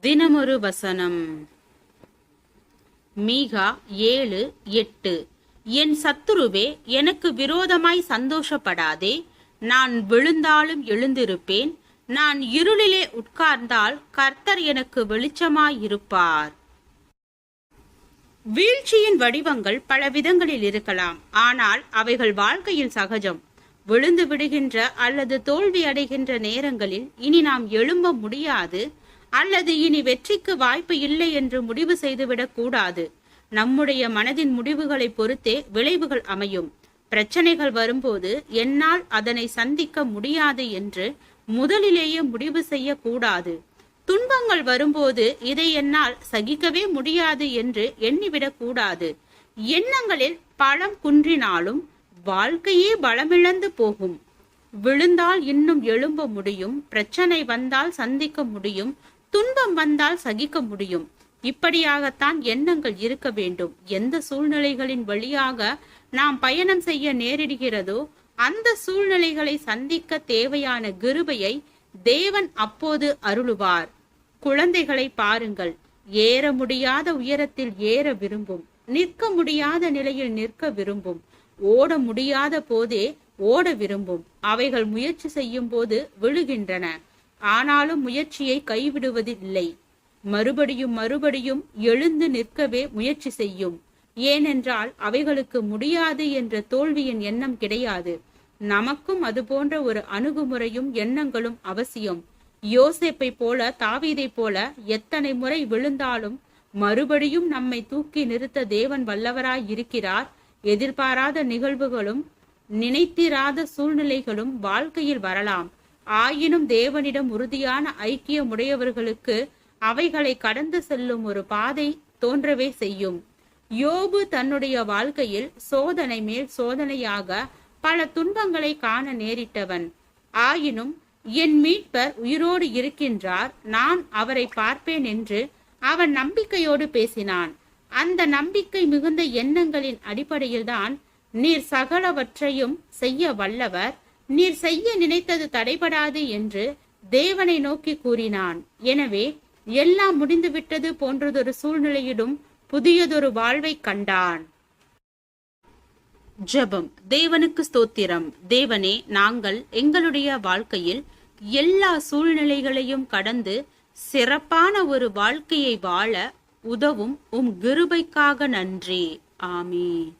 தினமொரு வசனம். மீகா 7:8. என் சத்துருவே, எனக்கு விரோதமாய் சந்தோஷப்படாதே. நான் விழுந்தாலும் எழுந்திருப்பேன். நான் இருளிலே உட்கார்ந்தால் கர்த்தர் எனக்கு வெளிச்சமாயிருப்பார். வீழ்ச்சியின் வடிவங்கள் பல விதங்களில் இருக்கலாம். ஆனால் அவைகள் வாழ்க்கையில் சகஜம். விழுந்து விடுகின்ற அல்லது தோல்வி அடைகின்ற நேரங்களில் இனி நாம் எழும்ப முடியாது அல்லது இனி வெற்றிக்கு வாய்ப்பு இல்லை என்று முடிவு செய்துவிடக் கூடாது. நம்முடைய மனதின் முடிவுகளை பொறுத்தே விளைவுகள் அமையும். பிரச்சனைகள் வரும்போது என்னால் அதனை சந்திக்க முடியாது என்று முதலிலேயே முடிவு செய்யக்கூடாது. துன்பங்கள் வரும்போது இதை என்னால் சகிக்கவே முடியாது என்று எண்ணிவிடக் கூடாது. எண்ணங்களில் பலம் குன்றினாலும் வாழ்க்கையே பலமிழந்து போகும். விழுந்தால் இன்னும் எழும்ப முடியும். பிரச்சனை வந்தால் சந்திக்க முடியும். துன்பம் வந்தால் சகிக்க முடியும். இப்படியாகத்தான் எண்ணங்கள் இருக்க வேண்டும். எந்த சூழ்நிலைகளின் வழியாக நாம் பயணம் செய்ய நேரிடுகிறதோ அந்த சூழ்நிலைகளை சந்திக்க தேவையான கிருபையை தேவன் அப்போது அருளுவார். குழந்தைகளை பாருங்கள். ஏற முடியாத உயரத்தில் ஏற விரும்பும். நிற்க முடியாத நிலையில் நிற்க விரும்பும். ஓட முடியாத போதே ஓட விரும்பும். அவைகள் முயற்சி செய்யும் போது விழுகின்றன. ஆனாலும் முயற்சியை கைவிடுவதில்லை. மறுபடியும் எழுந்து நிற்கவே முயற்சி செய்யும். ஏனென்றால் அவைகளுக்கு முடியாது என்ற தோல்வியின் எண்ணம் கிடையாது. நமக்கும் அது போன்ற ஒரு அணுகுமுறையும் எண்ணங்களும் அவசியம். யோசேப்பை போல, தாவீதை போல எத்தனை முறை விழுந்தாலும் மறுபடியும் நம்மை தூக்கி நிறுத்த தேவன் வல்லவராய் இருக்கிறார். எதிர்பாராத நிகழ்வுகளும் நினைத்திராத சூழ்நிலைகளும் வாழ்க்கையில் வரலாம். ஆயினும் தேவனிடம் உறுதியான ஐக்கியமுடையவர்களுக்கு அவைகளை கடந்து செல்லும் ஒரு பாதை தோன்றவே செய்யும். யோபு தன்னுடைய வாழ்க்கையில் சோதனை மேல் சோதனையாக பல துன்பங்களை காண நேரிட்டவன். ஆயினும் என் மீட்பர் உயிரோடு இருக்கின்றார், நான் அவரை பார்ப்பேன் என்று அவன் நம்பிக்கையோடு பேசினான். அந்த நம்பிக்கை மிகுந்த எண்ணங்களின் அடிப்படையில்தான் நீர் சகலவற்றையும் செய்ய வல்லவர், நீர் செய்ய நினைத்தது தடைபடாது என்று தேவனை நோக்கி கூறினான். எனவே எல்லாம் முடிந்துவிட்டது போன்றதொரு சூழ்நிலையிலும் புதியதொரு வாழ்வை கண்டான். ஜெபம். தேவனுக்கு ஸ்தோத்திரம். தேவனே, நாங்கள் எங்களுடைய வாழ்க்கையில் எல்லா சூழ்நிலைகளையும் கடந்து சிறப்பான ஒரு வாழ்க்கையை வாழ உதவும் உம் கிருபைக்காக நன்றி. ஆமென்.